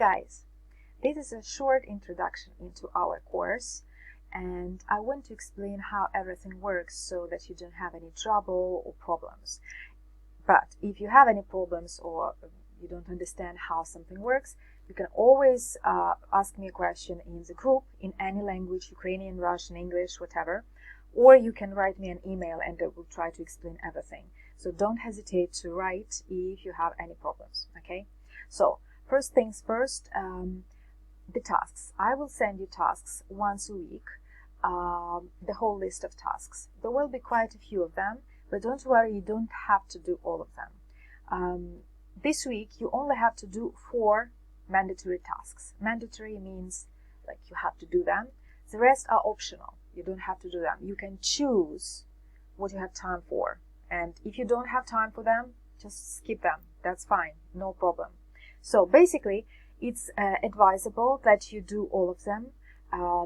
guys, this is a short introduction into our course, and I want to explain how everything works so that you don't have any trouble or problems. But if you have any problems or you don't understand how something works, you can always ask me a question in the group in any language, Ukrainian, Russian, English, whatever, or you can write me an email and I will try to explain everything. So don't hesitate to write if you have any problems, okay? So first things first, the tasks. I will send you tasks once a week, the whole list of tasks. There will be quite a few of them, but don't worry, you don't have to do all of them. This week you only have to do 4 mandatory tasks. Mandatory means like you have to do them. The rest are optional. You don't have to do them. You can choose what you have time for. And if you don't have time for them, just skip them. That's fine. No problem. So basically, it's advisable that you do all of them.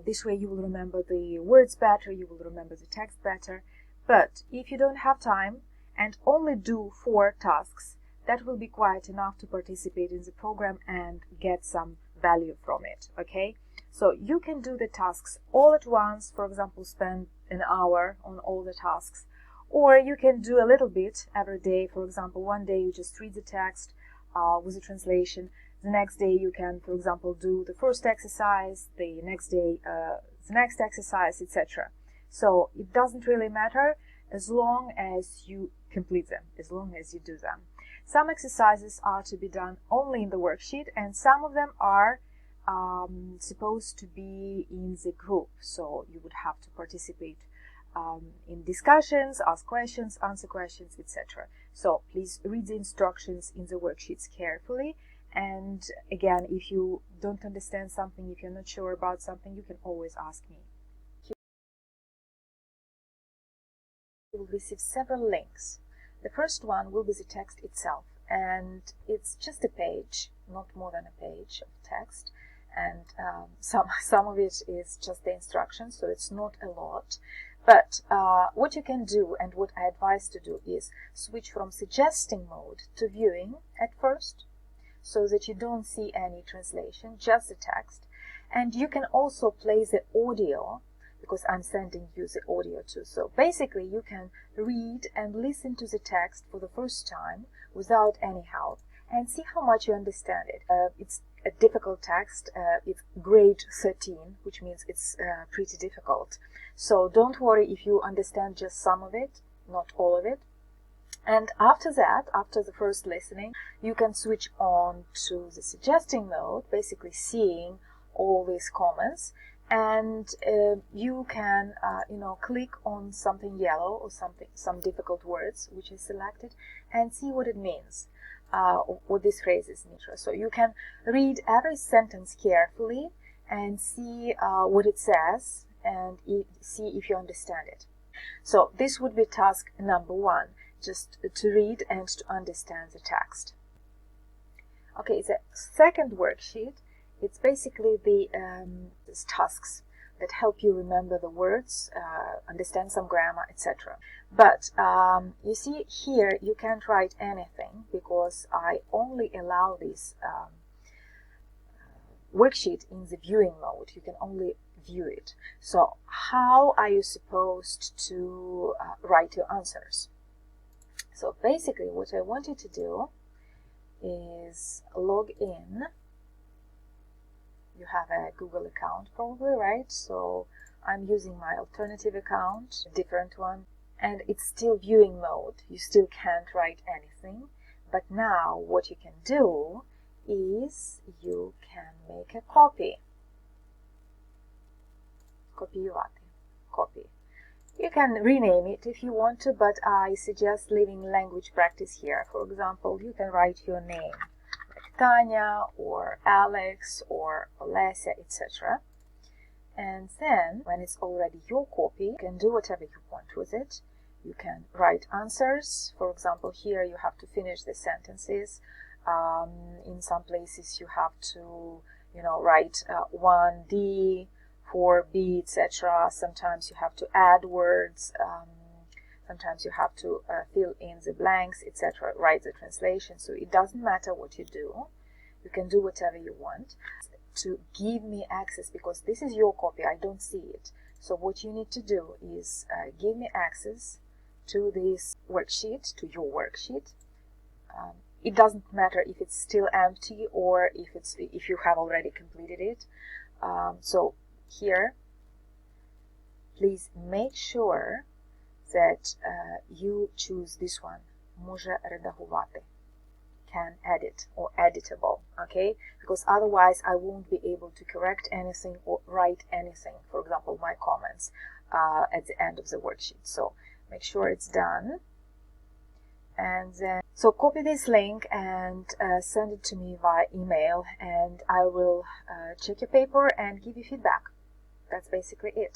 This way you will remember the words better, you will remember the text better. But if you don't have time and only do 4 tasks, that will be quite enough to participate in the program and get some value from it, okay? So you can do the tasks all at once, for example, spend an hour on all the tasks, or you can do a little bit every day. For example, one day you just read the text with the translation. The next day you can, for example, do the first exercise, the next day the next exercise, etc. So it doesn't really matter as long as you complete them, as long as you do them. Some exercises are to be done only in the worksheet, and some of them are supposed to be in the group, so you would have to participate in discussions, ask questions, answer questions, etc. So please read the instructions in the worksheets carefully, and again, if you don't understand something, if you're not sure about something, you can always ask me. You will receive several links. The first one will be the text itself, and it's just a page, not more than a page of text, and some of it is just the instructions, so it's not a lot. But what you can do, and what I advise to do, is switch from suggesting mode to viewing at first, so that you don't see any translation, just the text. And you can also play the audio, because I'm sending you the audio too. So basically you can read and listen to the text for the first time without any help and see how much you understand it. It's a difficult text. It's grade 13, which means it's pretty difficult. So don't worry if you understand just some of it, not all of it. And after that, after the first listening, you can switch on to the suggesting mode, basically seeing all these comments, and you can click on something yellow or some difficult words which is selected and see what it means, what these phrases mean. So you can read every sentence carefully and see what it says and see if you understand it. So this would be task number 1, just to read and to understand the text. Okay, the second worksheet, it's basically the tasks that help you remember the words, understand some grammar, etc. But you see here you can't write anything because I only allow this worksheet in the viewing mode. You can only view it. So how are you supposed to write your answers? So basically what I want you to do is log in. You have a Google account probably, right? So I'm using my alternative account, a different one, and it's still viewing mode. You still can't write anything. But now what you can do is you can make a copy. Copy. You can rename it if you want to, but I suggest leaving language practice here. For example, you can write your name, like Tanya or Alex or Olesya, etc. And then, when it's already your copy, you can do whatever you want with it. You can write answers. For example, here you have to finish the sentences. In some places you have to, write 1D, 4B, etc. Sometimes you have to add words. Sometimes you have to fill in the blanks, etc. Write the translation. So it doesn't matter what you do. You can do whatever you want to give me access, because this is your copy, I don't see it. So what you need to do is give me access to this worksheet, to your worksheet. It doesn't matter if it's still empty or if you have already completed it. So here, please make sure that you choose this one, може редагувати, can edit or editable, okay? Because otherwise I won't be able to correct anything or write anything, for example my comments at the end of the worksheet. So make sure it's done, and then so copy this link and send it to me via email, and I will check your paper and give you feedback. That's basically it.